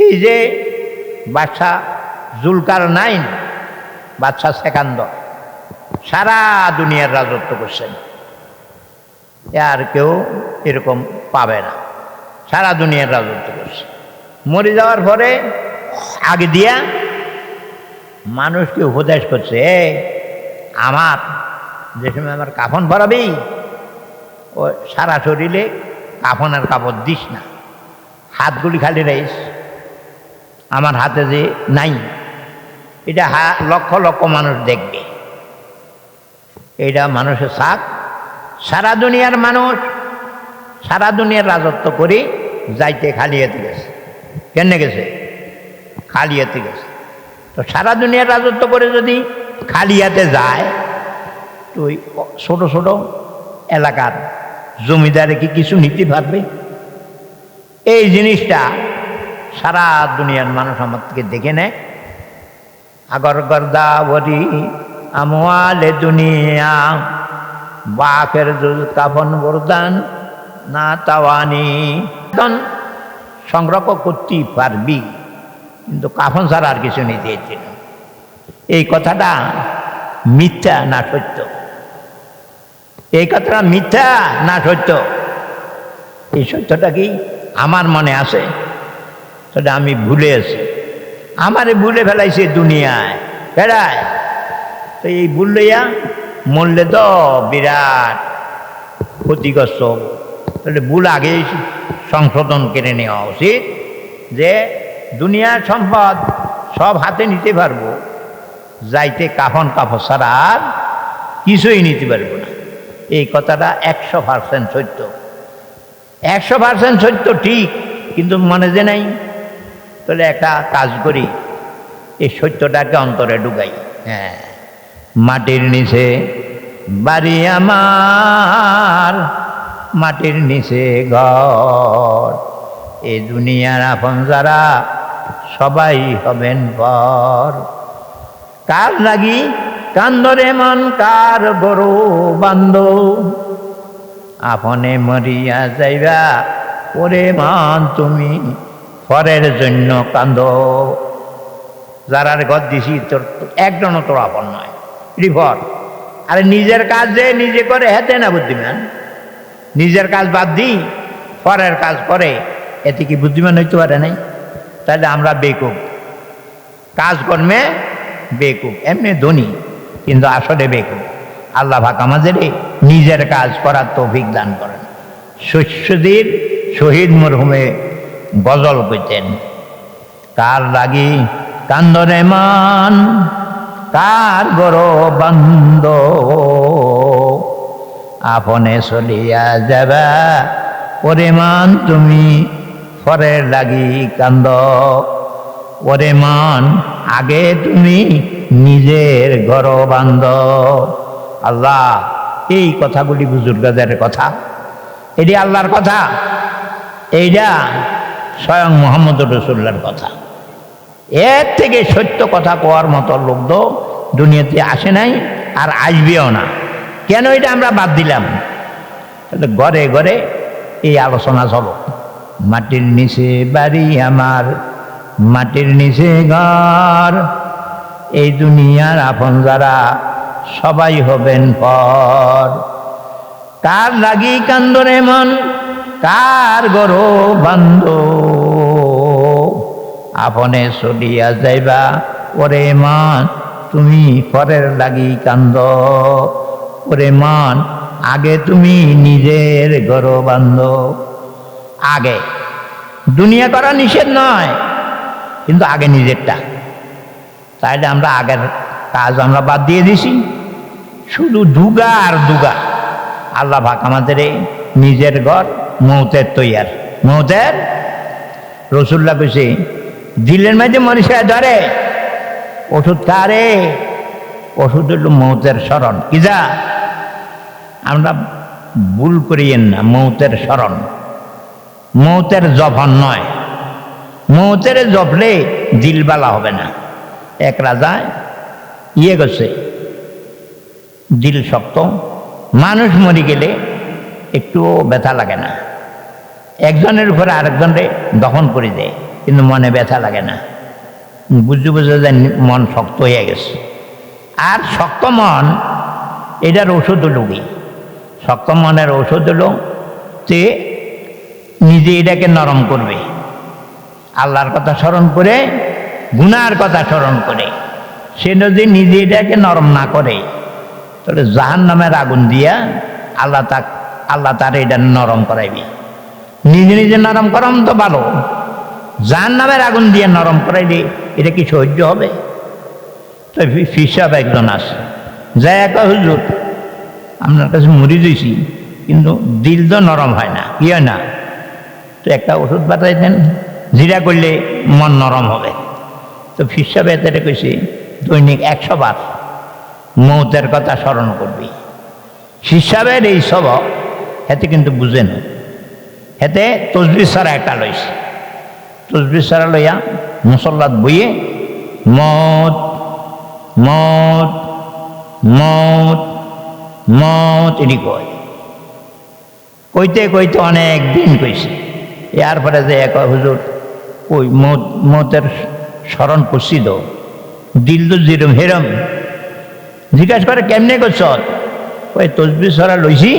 এই যে বাদশা জুলকারনাইন, বাদশা সেকান্দর সারা দুনিয়ার রাজত্ব করছেন, আর কেউ এরকম পাবে না। সারা দুনিয়ার রাজত্ব করছে। মরে যাওয়ার পরে আগে দিয়া মানুষকে উপদেশ করছে, আমার যে সময় আমার কাফন ভরাবি ও সারা শরীরে কাফনের কাপড় দিস না, হাতগুলি খালি রাইস, আমার হাতে যে নাই এটা লক্ষ লক্ষ মানুষ দেখবে। এটা মানুষের শাক। সারা দুনিয়ার মানুষ সারা দুনিয়ার রাজত্ব করে যাইতে খালিয়াতে গেছে। কেন গেছে? খালিয়াতে গেছে। তো সারা দুনিয়ার রাজত্ব করে যদি খালিয়াতে যায়, তো ওই ছোট ছোট এলাকার জমিদারে কি কিছু নিতে পারবে? এই জিনিসটা সারা দুনিয়ার মানুষ আমার থেকে দেখে নেয়। আগর গর্দাবরি আমওয়ালে দুনিয়া বাকের কাফন বরদান না তাওয়ানি, সংগ্রহ করতে পারবি, কিন্তু কাফন ছাড়া আর কিছু নিতে চাইছিল। এই কথাটা মিথ্যা না সত্য? এই কথাটা মিথ্যা না সত্য? এই সত্যটা কি আমার মনে আছে? সেটা আমি ভুলে আছি। আমারে ভুলে ফেলাইছে দুনিয়ায় ফেরায়। তো এই ভুল লইয়া মরলে তো বিরাট ক্ষতিগ্রস্ত। তাহলে ভুল আগেই সংশোধন করে নেওয়া উচিত, যে দুনিয়ার সম্পদ সব হাতে নিতে পারবো, যাইতে কাফন কাপড় ছাড়া আর কিছুই নিতে পারবো না। এই কথাটা 100% সত্য। 100% সত্য ঠিক, কিন্তু মনে যে নাই। তাহলে একটা কাজ করি, এই সত্যটাকে অন্তরে ঢুকাই। হ্যাঁ, মাটির নিচে বাড়ি আমার, মাটির নিচে ঘর, এই দুনিয়ার আপন যারা সবাই হবেন পর। কার লাগি কান্দরে মন, কার গরু বান্ধ, আপনে মরিয়া যাইবা ওরে মান তুমি, পরের জন্য কান্দ। যারার ঘর দিছি তোর একজনও তোর আপন নয়, রিভর। আরে নিজের কাজ যে নিজে করে, হেতে না বুদ্ধিমান। নিজের কাজ বাদ দিই পরের কাজ করে, এতে কি বুদ্ধিমান হইতে পারে নাই? তাহলে আমরা বেকুব, কাজকর্মে বেকুব। এমনি ধনী কিন্তু আসলে বেকুব। আল্লাহ পাক আমাদের নিজের কাজ করার তৌফিক দান করেন। শস্যদের শহীদ মরহুমে গজল কইতেন, কার লাগি কান্দরে মান, কার গরো বান্ধ, আপনে চলিয়া যাবা ওরে মান তুমি, পরের লাগি কান্দ। ওরে মান আগে তুমি নিজের ঘর বান্ধ। আল্লাহ এই কথাগুলি বুজুর্গদের কথা, এটি আল্লাহর কথা, এইটা স্বয়ং মুহাম্মদ রাসূলুল্লাহর কথা। এর থেকে সত্য কথা কোয়ার মতো লোক তো দুনিয়াতে আসে নাই, আর আসবেও না। কেন এটা আমরা বাদ দিলাম? তাহলে ঘরে ঘরে এই আলোচনা চলো, মাটির নিচে বাড়ি আমার, মাটির নিচে ঘর, এই দুনিয়ার আপন যারা সবাই হবেন পর। কার লাগি কান্দরে মন, কার গরো বান্ধ, আপনে চলিয়া যাইবা ওরে মান তুমি, পরের লাগি কান্দ। ওরে মান আগে তুমি নিজের ঘর বান্ধ। আগে দুনিয়া করা নিষেধ নয়, কিন্তু আগে নিজেরটা। তাইলে আমরা আগের কাজ আমরা বাদ দিয়ে দিছি, শুধু দুগা আর দুগা। আল্লাহ পাক আমাদের নিজের ঘর মৌতের তৈয়ার। মৌতের রাসূলুল্লাহ কইছে, দিলের মাঝে মনীষা ধরে ওষুধ কারে, ওষুধ হলো মৌতের স্মরণ। কি যা আমরা ভুল করিয়েন না, মৌতের স্মরণ, মৌতের জফন নয়। মৌতের জপলে দিলবালা হবে না। এক রাজা গেছে, দিল শক্ত, মানুষ মরে গেলে একটুও ব্যথা লাগে না, একজনের উপরে আরেকজনরে দফন করে দেয়। কিন্তু মনে ব্যথা লাগে না, বুঝতে বুঝতে যে মন শক্ত হয়ে গেছে। আর শক্ত মন এটার ওষুধ হলো কি? শক্ত মনের ওষুধ হলো যে নিজে এটাকে নরম করবে, আল্লাহর কথা স্মরণ করে, গুনার কথা স্মরণ করে। সে যদি নিজে এটাকে নরম না করে তাহলে জাহান্নামের আগুন দিয়া আল্লাহ তার এটা নরম করাইবে। নিজে নিজে নরম করাম তো ভালো, জাহান্নামের আগুন দিয়ে নরম করাইলে এটা কি সহ্য হবে? তো ফিসাব একজন আছে, যাই একা হুজুর আপনার কাছে মরি দিয়েছি কিন্তু দিল তো নরম হয় না, কি হয় না? তো একটা ওষুধ বাতাইতেন, জিরা করলে মন নরম হবে। তো ফিসাব এতে কইছে দৈনিক 100 বার মৌতের কথা স্মরণ করবি। ফিসাবের এই সবক এতে কিন্তু বুঝে না, এতে তসবিহ ছাড়া একটা লইছে, তসবিহ ছাড়া লইয়া মুসল্লাত বইয়ে মত মত মত মত এটি কয়। কইতে কইতে অনেক দিন কইছে। এরপরে যে এক হুজুর ওই মতের স্মরণ করছি তো, দিল তো যেরম হেরম। জিজ্ঞাসা করে কেমনে করছ? ওই তসবিহ ছাড়া লইছি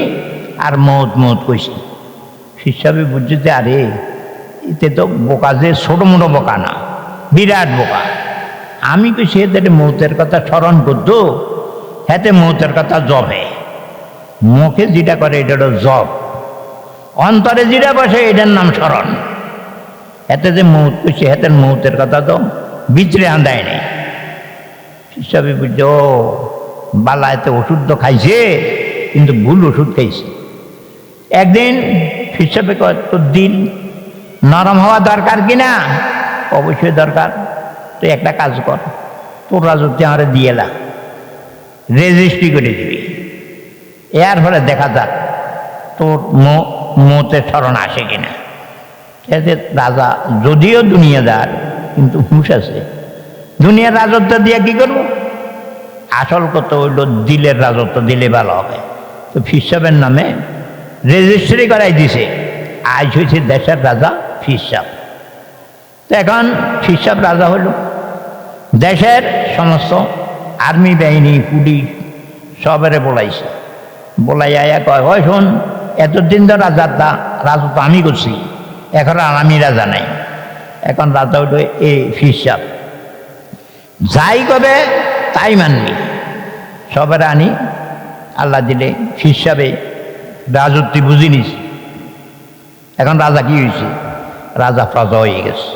আর মত মত কইছি। হিসাবে বুঝতে আরে এতে তো বোকা, যে ছোট মোটো বোকা না, বিরাট বোকা। আমি কইছি এতে মৌতের কথা স্মরণ করতো, হাতে মৌতের কথা জবে। মুখে যেটা করে এটা হলো জব, অন্তরে যেটা বসে এটার নাম স্মরণ। এতে যে মৌত কইছে হাতের মৌতের কথা তো বিচরে আন্দায় নেই। হিসাবে বুঝছে ও বালা, এতে ওষুধ তো খাইছে কিন্তু ভুল ওষুধ খাইছে। একদিন হিসাবে কয় তোর দিল নরম হওয়া দরকার কিনা? অবশ্যই দরকার। তুই একটা কাজ কর, তোর রাজত্বে আমার দিয়ে এলা, রেজিস্ট্রি করে দিবি। এর ফলে দেখা যাক তোর মতের স্মরণ আসে কিনা। এতে রাজা যদিও দুনিয়াদার কিন্তু হুঁশ আছে, দুনিয়ার রাজত্ব দিয়ে কি করবো? আসল কত হইল দিলের রাজত্ব, দিলে ভালো হবে। তো ফিসাবের নামে রেজিস্ট্রি করাই দিছে, আজ হয়েছে দেশের রাজা ফিসাব। তো এখন ফিসাব রাজা হলো, দেশের সমস্ত আর্মি বাহিনী পুলিশ সবেরে বলাইছে। বলাই আয়া কয় হয় শোন, এতদিন তো রাজত্ব আমি করছি, এখন আর আমি রাজা নাই, এখন রাজা হইল এই ফিসাব। যাই কবে তাই মানবি। সবের আনি আল্লাহ দিলে ফিসাবে রাজত্ব বুঝি নিছি। এখন রাজা কি হয়েছে? রাজা প্রজা হয়ে গেছে।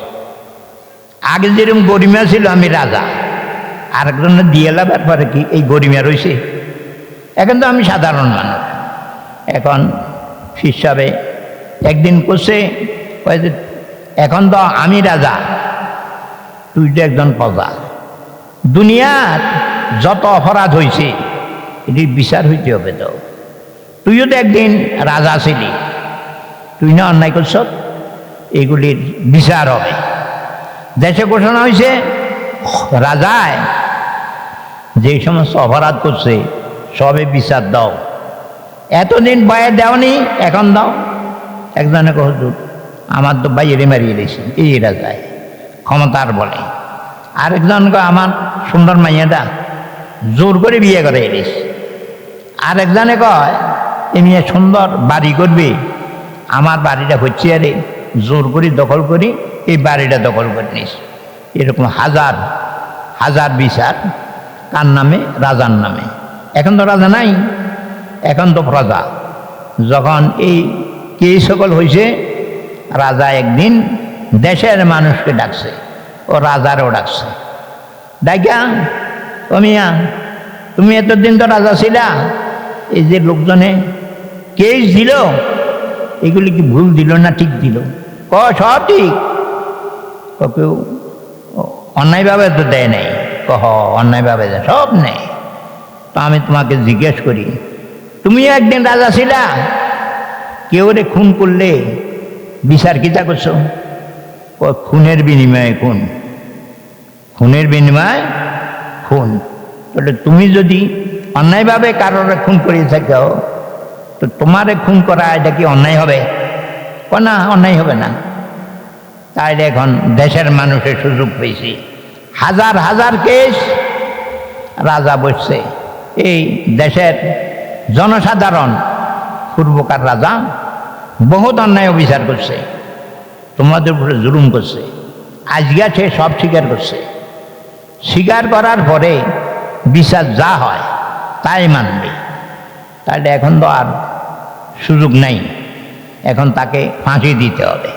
আগে যেরকম গরিমা ছিল আমি রাজা, আরেকজনের দিয়ে লাভার পরে কি এই গরিমা রয়েছে? এখন তো আমি সাধারণ মানুষ। এখন হিসাবে একদিন করছে এখন তো আমি রাজা, তুই তো একজন প্রজা। দুনিয়ার যত অপরাধ হয়েছে এটির বিচার হইতে হবে। তো তুইও তো একদিন রাজা ছিলি, তুই না অন্যায় করছ, এগুলির বিচার হবে। দেশে ঘোষণা হয়েছে রাজায় যে সমস্ত অপরাধ করছে সবে বিচার দাও। এতদিন বয়ে দেওনি, এখন দাও। একজনে হুজুর আমার তো বাইরে মারিয়ে দিয়েছে, এই রাজায় ক্ষমতার বলে। আরেকজন আমার সুন্দর মাইয়াটা জোর করে বিয়ে করে এলিস। আরেকজনে কয় এ মেয়ে সুন্দর বাড়ি করবে, আমার বাড়িটা হচ্ছে আরে জোর করে দখল করি এই বাড়িটা দখল করে নিস। এরকম হাজার হাজার বিচার কার নামে? রাজার নামে। এখন তো রাজা নাই, এখন তো প্রজা। যখন এই কে সকল হয়েছে, রাজা একদিন দেশের মানুষকে ডাকছে, ও রাজারও ডাকছে। ডাইকা ও মিয়া, তুমি এতদিন তো রাজা ছিলা, এই যে লোকজনে কেস দিল এগুলি কি ভুল দিল না ঠিক দিল? সব ঠিক। কেউ অন্যায়ভাবে তো দেয় নাই, অন্যায়ভাবে দেয়, সব নেই। তো আমি তোমাকে জিজ্ঞেস করি, তুমি একদিন রাজা ছিলা, কেউ রে খুন করলে বিচার কিতা করছো? খুনের বিনিময়ে খুন, খুনের বিনিময়ে খুন। তাহলে তুমি যদি অন্যায়ভাবে কারোর খুন করিয়ে থাকো, তো তোমারে খুন করা এটা কি অন্যায় হবে? না, অন্যায় হবে না। তাইলে এখন দেশের মানুষের সুযোগ পেয়েছি। হাজার হাজার কেস রাজা বসছে। এই দেশের জনসাধারণ পূর্বকার রাজা বহুত অন্যায় অবিচার করছে, তোমাদের উপরে জুলুম করছে। আজকে সে সব স্বীকার করছে। স্বীকার করার পরে বিচার যা হয় তাই মানবে। তাহলে এখন তো আর সুযোগ নেই, এখন তাকে ফাঁসি দিতে হবে।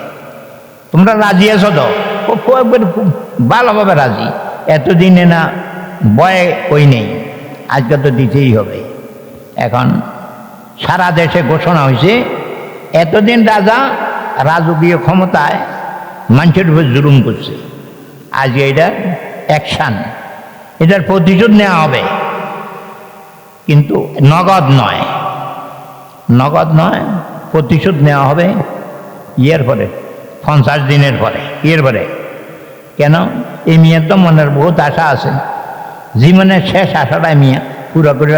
তোমরা রাজি আছো তো? খুব ভালোভাবে রাজি। এতদিনে না ভয়ে কই নেই, আজকে তো দিতেই হবে। এখন সারা দেশে ঘোষণা হয়েছে, এতদিন রাজা রাজকীয় ক্ষমতায় মানুষের উপর জুলুম করছে, আজকে এটার অ্যাকশান, এটার প্রতিশোধ নেওয়া হবে। কিন্তু নগদ নয়, নগদ নয়, প্রতিশোধ নেওয়া হবে ইয়ের পরে, 50 দিনের পরে। ইয়ের পরে কেন? এই মেয়ের তো মনের বহুত আশা আছে, জীবনের শেষ আশাটা মেয়ে পুরো করে